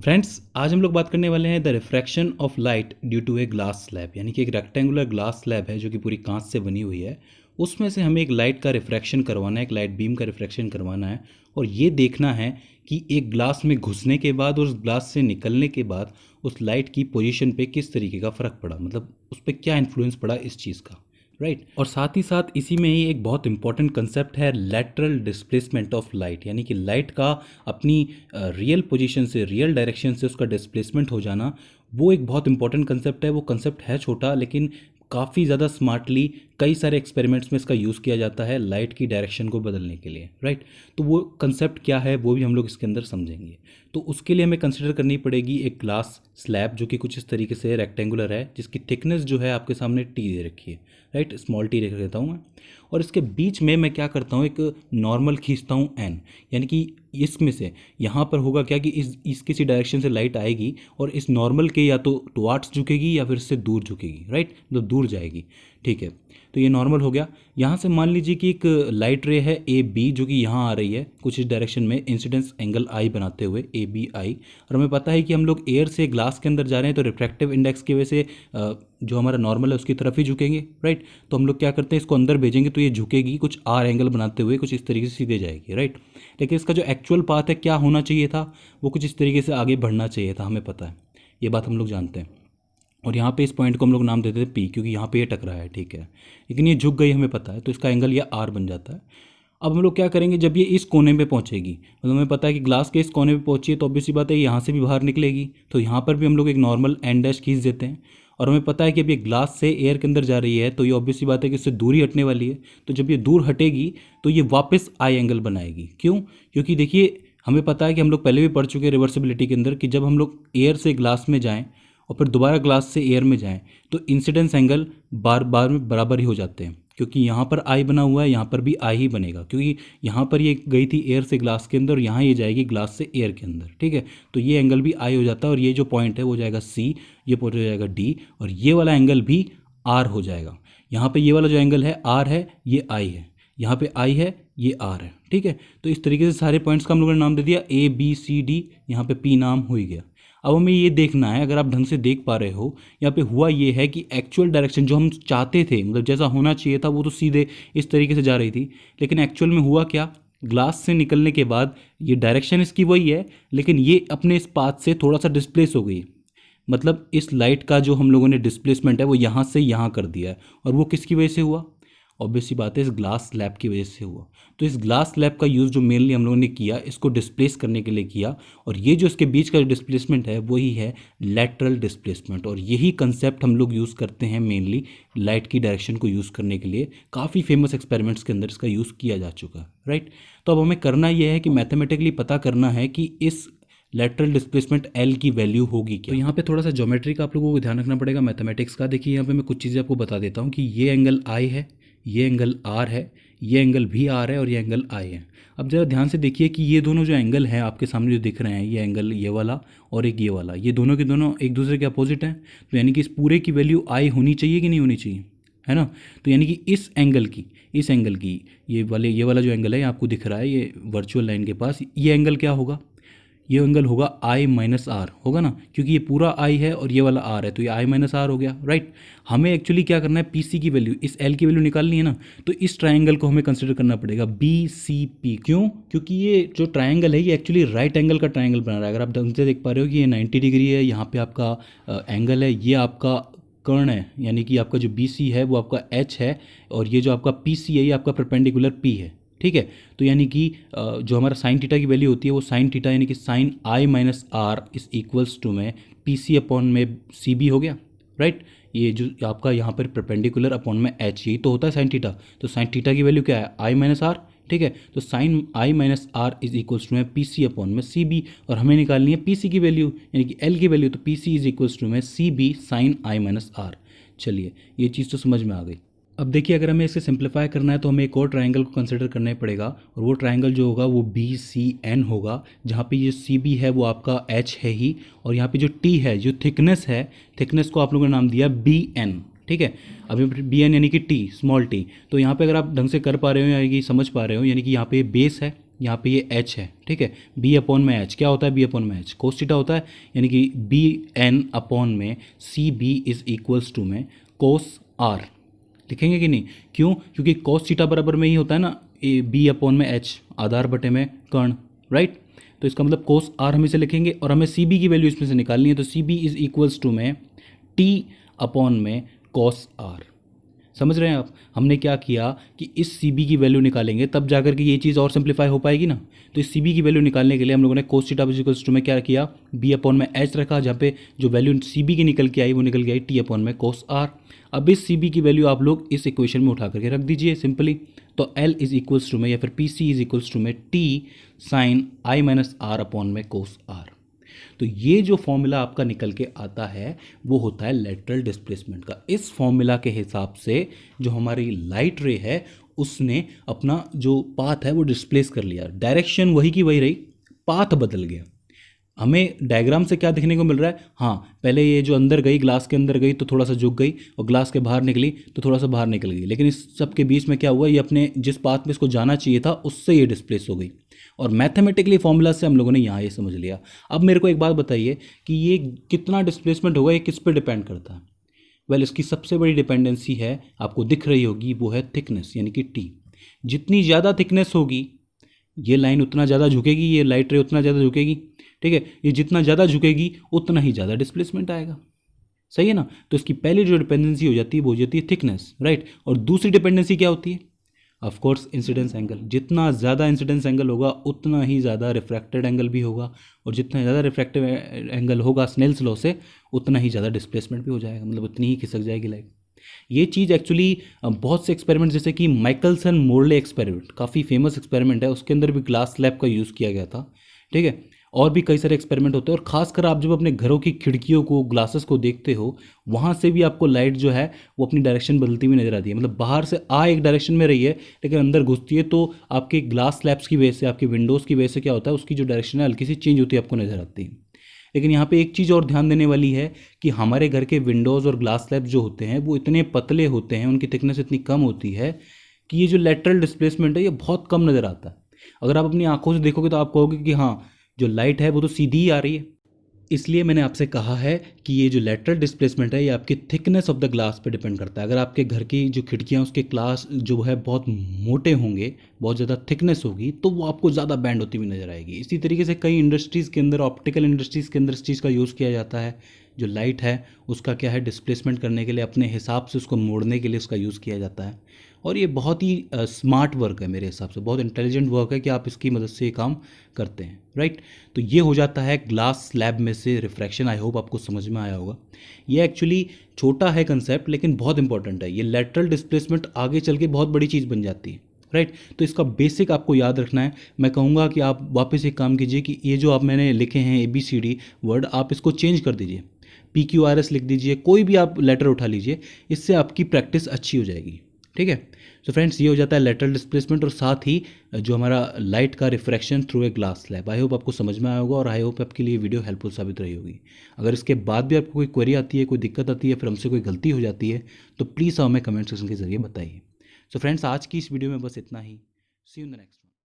Friends, आज हम लोग बात करने वाले हैं the refraction of light due to a glass slab. यानी कि एक रेक्टेंगुलर ग्लास स्लैब है जो कि पूरी कांच से बनी हुई है। उसमें से हमें एक लाइट का रिफ्रैक्शन करवाना है, एक लाइट बीम का रिफ्रैक्शन करवाना है और ये देखना है कि एक ग्लास में घुसने के बाद और उस ग्लास से निकलने के बाद उस लाइट की पोजीशन पे किस तरीके का फ़र्क पड़ा, मतलब उस पर क्या इन्फ्लुएंस पड़ा इस चीज़ का, राइट। और साथ ही साथ इसी में ही एक बहुत इंपॉर्टेंट कंसेप्ट है लैटरल डिस्प्लेसमेंट ऑफ लाइट, यानी कि लाइट का अपनी रियल पोजीशन से, रियल डायरेक्शन से उसका डिस्प्लेसमेंट हो जाना। वो एक बहुत इंपॉर्टेंट कंसेप्ट है। वो कंसेप्ट है छोटा लेकिन काफ़ी ज़्यादा स्मार्टली कई सारे एक्सपेरिमेंट्स में इसका यूज़ किया जाता है लाइट की डायरेक्शन को बदलने के लिए, राइट। तो वो कंसेप्ट क्या है वो भी हम लोग इसके अंदर समझेंगे। तो उसके लिए हमें कंसिडर करनी पड़ेगी एक ग्लास स्लैब जो कि कुछ इस तरीके से रेक्टेंगुलर है, जिसकी थिकनेस जो है आपके सामने टी दे रखी है, राइट। स्मॉल टी रख देता हूँ मैं। और इसके बीच में मैं क्या करता हूँ, एक नॉर्मल खींचता हूँ एन, यानी कि इसमें से यहाँ पर होगा क्या कि इस किसी डायरेक्शन से लाइट आएगी और इस नॉर्मल के या तो टुवार्ड्स झुकेगी या फिर इससे दूर झुकेगी, राइट, मतलब दूर जाएगी। ठीक है, तो ये नॉर्मल हो गया। यहाँ से मान लीजिए कि एक लाइट रे है ए बी जो कि यहाँ आ रही है कुछ इस डायरेक्शन में इंसिडेंस एंगल आई बनाते हुए ए बी आई। और हमें पता है कि हम लोग एयर से ग्लास के अंदर जा रहे हैं तो रिफ्रैक्टिव इंडेक्स की वजह से जो हमारा नॉर्मल है उसकी तरफ ही झुकेंगे, राइट। तो हम लोग क्या करते हैं, इसको अंदर भेजेंगे तो ये झुकेगी कुछ आर एंगल बनाते हुए, कुछ इस तरीके से सीधे जाएगी, राइट। लेकिन इसका जो एक्चुअल पाथ है क्या होना चाहिए था, वो कुछ इस तरीके से आगे बढ़ना चाहिए था, हमें पता है, ये बात हम लोग जानते हैं। और यहाँ पे इस पॉइंट को हम लोग नाम देते थे पी, क्योंकि यहाँ पे ये टकरा है, ठीक है। लेकिन ये झुक गई हमें पता है, तो इसका एंगल ये आर बन जाता है। अब हम लोग क्या करेंगे, जब ये इस कोने पे पहुँचेगी, मतलब हमें पता है कि ग्लास के इस कोने पे पहुँची है तो ऑब्वियस सी बात है यहाँ से भी बाहर निकलेगी, तो यहाँ पर भी हम लोग एक नॉर्मल एन डैश खींच देते हैं। और हमें पता है कि अब ये ग्लास से एयर के अंदर जा रही है तो ये ऑब्वियस सी बात है कि इससे दूर ही हटने वाली है। तो जब ये दूर हटेगी तो ये वापस आई एंगल बनाएगी। क्यों? क्योंकि देखिए हमें पता है कि हम लोग पहले भी पढ़ चुके हैं रिवर्सिबिलिटी के अंदर कि जब हम लोग एयर से ग्लास में जाएं और फिर दोबारा ग्लास से एयर में जाएं तो इंसिडेंस एंगल बार बार में बराबर ही हो जाते हैं, क्योंकि यहाँ पर आई बना हुआ है, यहाँ पर भी आई ही बनेगा, क्योंकि यहाँ पर ये गई थी एयर से ग्लास के अंदर और यहाँ ये जाएगी ग्लास से एयर के अंदर, ठीक है। तो ये एंगल भी आई हो जाता है और ये जो पॉइंट है वो जाएगा सी, ये पॉइंट हो जाएगा डी और ये वाला एंगल भी आर हो जाएगा। यहाँ पे ये वाला जो एंगल है आर है, ये आई है, यहाँ पे आई है, ये आर है, ठीक है। तो इस तरीके से सारे पॉइंट्स का हम लोगों ने नाम दे दिया, ए बी सी डी, यहाँ पे पी नाम हो ही गया। अब हमें ये देखना है, अगर आप ढंग से देख पा रहे हो, यहाँ पे हुआ ये है कि एक्चुअल डायरेक्शन जो हम चाहते थे, मतलब जैसा होना चाहिए था, वो तो सीधे इस तरीके से जा रही थी, लेकिन एक्चुअल में हुआ क्या, ग्लास से निकलने के बाद ये डायरेक्शन इसकी वही है लेकिन ये अपने इस पाथ से थोड़ा सा डिस्प्लेस हो गई। मतलब इस लाइट का जो हम लोगों ने डिस्प्लेसमेंट है वो यहाँ से यहाँ कर दिया है। और वो किसकी वजह से हुआ? ऑब्वियस सी बात है, इस ग्लास स्लैब की वजह से हुआ। तो इस ग्लास स्लैब का यूज़ जो मेनली हम लोगों ने किया, इसको डिस्प्लेस करने के लिए किया, और ये जो इसके बीच का जो डिस्प्लेसमेंट है वही है लैटरल डिस्प्लेसमेंट। और यही कंसेप्ट हम लोग यूज़ करते हैं मेनली लाइट की डायरेक्शन को यूज़ करने के लिए। काफ़ी फेमस एक्सपेरिमेंट्स के अंदर इसका यूज़ किया जा चुका है, राइट। तो अब हमें करना यह है कि मैथमेटिकली पता करना है कि इस लेटरल डिस्प्लेसमेंट एल की वैल्यू होगी क्या। तो यहाँ पे थोड़ा सा ज्योमेट्री का आप लोगों को ध्यान रखना पड़ेगा, मैथमेटिक्स का। देखिए यहाँ पे मैं कुछ चीज़ें आपको बता देता हूँ कि ये एंगल आई है, ये एंगल आर है, ये एंगल भी आर है और ये एंगल आई है। अब ज़रा ध्यान से देखिए कि ये दोनों जो एंगल हैं आपके सामने जो दिख रहे हैं, ये एंगल ये वाला और एक ये वाला, ये दोनों के दोनों एक दूसरे के अपोजिट हैं। तो यानी कि इस पूरे की वैल्यू आई होनी चाहिए कि नहीं होनी चाहिए, है ना। तो यानी कि इस एंगल की ये वाला जो एंगल है आपको दिख रहा है ये वर्चुअल लाइन के पास, ये एंगल क्या होगा, ये एंगल होगा आई माइनस आर होगा ना, क्योंकि ये पूरा आई है और ये वाला आर है, तो ये आई माइनस आर हो गया, राइट। हमें एक्चुअली क्या करना है, पी सी की वैल्यू, इस एल की वैल्यू निकालनी है ना। तो इस ट्रायंगल को हमें कंसिडर करना पड़ेगा बी सी पी। क्यों? क्योंकि ये जो ट्रायंगल है ये एक्चुअली राइट एंगल का ट्रायंगल बना रहा है। अगर आप ढंग से देख पा रहे हो कि ये 90 डिग्री है, यहाँ पे आपका एंगल है, ये आपका कर्ण है, यानी कि आपका जो बी सी है वो आपका एच है और ये जो आपका पी सी है ये आपका परपेंडिकुलर पी है, ठीक है। तो यानी कि जो हमारा साइन थीटा की वैल्यू होती है वो साइन थीटा यानी कि sine I minus R is equals to में पी सी अपॉन में सी बी हो गया, राइट। ये जो आपका यहाँ पर परपेंडिकुलर अपॉन में एच, यही तो होता है साइन थीटा। तो साइन थीटा की वैल्यू क्या है, आई माइनस आर, ठीक है। तो sine I minus R is equals to में पी सी अपॉन में सी बी, और हमें निकालनी है पी सी की वैल्यू यानी कि एल की वैल्यू। तो P C is equals to में C B sine I minus R. चलिए ये चीज़ तो समझ में आ गई। अब देखिए अगर हमें इसे सिंप्लीफाई करना है तो हमें एक और ट्रायंगल को कंसिडर करना ही पड़ेगा, और वो ट्रायंगल जो होगा वो बी सी एन होगा, जहाँ पे ये सी बी है वो आपका एच है ही, और यहाँ पे जो टी है, जो थिकनेस है, थिकनेस को आप लोगों ने नाम दिया बी एन, ठीक है। अभी बी एन यानी कि टी, स्मॉल टी। तो यहाँ पे अगर आप ढंग से कर पा रहे हो यानी कि समझ पा रहे हो, यानी कि यहाँ पे बेस है, यहाँ पे ये h है, ठीक है, b अपॉन में h क्या होता है, b अपॉन में h कोस थीटा होता है, यानी कि b n अपॉन में C B is equals to में कोस r लिखेंगे कि नहीं, क्यों, क्योंकि कोस थीटा बराबर में ही होता है ना b अपॉन में h आधार बटे में कर्ण, राइट। तो इसका मतलब कोस r हम इसे लिखेंगे और हमें सी बी की वैल्यू इसमें से निकालनी है, तो C B is equals to में t अपॉन में कोस r। समझ रहे हैं आप, हमने क्या किया कि इस सी बी की वैल्यू निकालेंगे तब जाकर के ये चीज़ और सिंप्लीफाई हो पाएगी ना। तो इस सी बी की वैल्यू निकालने के लिए हम लोगों ने कोस थीटा इक्वल्स टू में क्या किया, बी अपॉन में एच रखा, जहाँ पे जो वैल्यू सी बी की निकल के आई वो निकल के आई टी अपॉन में कोस आर। अब इस सी बी की वैल्यू आप लोग इस इक्वेशन में उठा करके रख दीजिए सिंपली, तो एल इज इक्वल्स टू में या फिर P C is equals to में T sine I minus R upon में कोस आर। तो ये जो फॉर्मूला आपका निकल के आता है वो होता है लेटरल डिस्प्लेसमेंट का। इस फॉर्मूला के हिसाब से जो हमारी लाइट रे है उसने अपना जो पाथ है वो डिस्प्लेस कर लिया, डायरेक्शन वही की वही रही, पाथ बदल गया। हमें डायग्राम से क्या देखने को मिल रहा है, हाँ पहले ये जो अंदर गई, ग्लास के अंदर गई तो थोड़ा सा झुक गई, और ग्लास के बाहर निकली तो थोड़ा सा बाहर निकल गई, लेकिन इस सब के बीच में क्या हुआ, ये अपने जिस पाथ में इसको जाना चाहिए था उससे ये डिस्प्लेस हो गई, और मैथमेटिकली फॉर्मूला से हम लोगों ने यहाँ ये समझ लिया। अब मेरे को एक बात बताइए कि ये कितना डिस्प्लेसमेंट होगा, ये किस पे डिपेंड करता है। वेल इसकी सबसे बड़ी डिपेंडेंसी है, आपको दिख रही होगी, वो है थिकनेस, यानी कि टी। जितनी ज़्यादा थिकनेस होगी ये लाइन उतना ज़्यादा झुकेगी, ये लाइट रे उतना ज़्यादा झुकेगी, ठीक है, ये जितना ज़्यादा झुकेगी उतना ही ज़्यादा डिस्प्लेसमेंट आएगा, सही है ना। तो इसकी पहली जो डिपेंडेंसी हो जाती है वो हो जाती है थिकनेस, राइट। और दूसरी डिपेंडेंसी क्या होती है, ऑफ कोर्स इंसिडेंस एंगल। जितना ज़्यादा इंसिडेंस एंगल होगा उतना ही ज़्यादा रिफ्रैक्टेड एंगल भी होगा, और जितना ज़्यादा रिफ्रैक्टिव एंगल होगा स्नेल्स लॉ से उतना ही ज़्यादा डिस्प्लेसमेंट भी हो जाएगा, मतलब उतनी ही खिसक जाएगी लाइट। ये चीज़ एक्चुअली बहुत से एक्सपेरिमेंट जैसे कि माइकलसन मोरले एक्सपेरिमेंट काफ़ी फेमस एक्सपेरिमेंट है, उसके अंदर भी ग्लास स्लैब का यूज़ किया गया था, ठीक है। और भी कई सारे एक्सपेरिमेंट होते हैं, और खासकर आप जब अपने घरों की खिड़कियों को, ग्लासेस को देखते हो, वहाँ से भी आपको लाइट जो है वो अपनी डायरेक्शन बदलती हुई नजर आती है। मतलब बाहर से एक डायरेक्शन में रही है लेकिन अंदर घुसती है तो आपके ग्लास स्लैब्स की वजह से, आपके विंडोज़ की वजह से क्या होता है, उसकी जो डायरेक्शन है हल्की सी चेंज होती है, आपको नजर आती है। लेकिन यहाँ पे एक चीज़ और ध्यान देने वाली है कि हमारे घर के विंडोज़ और ग्लास स्लैब्स जो होते हैं वो इतने पतले होते हैं, उनकी थिकनेस इतनी कम होती है कि ये जो लेटरल डिस्प्लेसमेंट है ये बहुत कम नज़र आता है। अगर आप अपनी आंखों से देखोगे तो आप कहोगे कि हाँ जो लाइट है वो तो सीधी ही आ रही है। इसलिए मैंने आपसे कहा है कि ये जो लेटरल डिस्प्लेसमेंट है ये आपकी थिकनेस ऑफ द ग्लास पे डिपेंड करता है। अगर आपके घर की जो खिड़कियाँ उसके ग्लास जो है बहुत मोटे होंगे, बहुत ज़्यादा थिकनेस होगी, तो वो आपको ज़्यादा बैंड होती हुई नज़र आएगी। इसी तरीके से कई इंडस्ट्रीज़ के अंदर, ऑप्टिकल इंडस्ट्रीज़ के अंदर इस चीज़ का यूज़ किया जाता है। जो लाइट है उसका क्या है, डिस्प्लेसमेंट करने के लिए, अपने हिसाब से उसको मोड़ने के लिए उसका यूज़ किया जाता है। और ये बहुत ही स्मार्ट वर्क है मेरे हिसाब से, बहुत इंटेलिजेंट वर्क है कि आप इसकी मदद से ये काम करते हैं, राइट। तो ये हो जाता है ग्लास स्लैब में से रिफ्रैक्शन। आई होप आपको समझ में आया होगा। ये एक्चुअली छोटा है कंसेप्ट लेकिन बहुत इंपॉर्टेंट है। ये लेटरल डिस्प्लेसमेंट आगे चल के बहुत बड़ी चीज़ बन जाती है, राइट। तो इसका बेसिक आपको याद रखना है। मैं कहूँगा कि आप वापस एक काम कीजिए कि ये जो आप मैंने लिखे हैं ABCD वर्ड, आप इसको चेंज कर दीजिए, PQRS लिख दीजिए, कोई भी आप लेटर उठा लीजिए, इससे आपकी प्रैक्टिस अच्छी हो जाएगी, ठीक है। सो फ्रेंड्स ये हो जाता है लेटरल डिस्प्लेसमेंट, और साथ ही जो हमारा लाइट का refraction through a glass slab. I hope आपको समझ में आया होगा, और आई होप आपके लिए वीडियो हेल्पफुल साबित रही होगी। अगर इसके बाद भी आपको कोई क्वेरी आती है, कोई दिक्कत आती है, फिर हमसे कोई गलती हो जाती है, तो प्लीज़ हमें कमेंट सेक्शन के जरिए बताइए। सो फ्रेंड्स आज की इस वीडियो में बस इतना ही। सी यू इन द नेक्स्ट।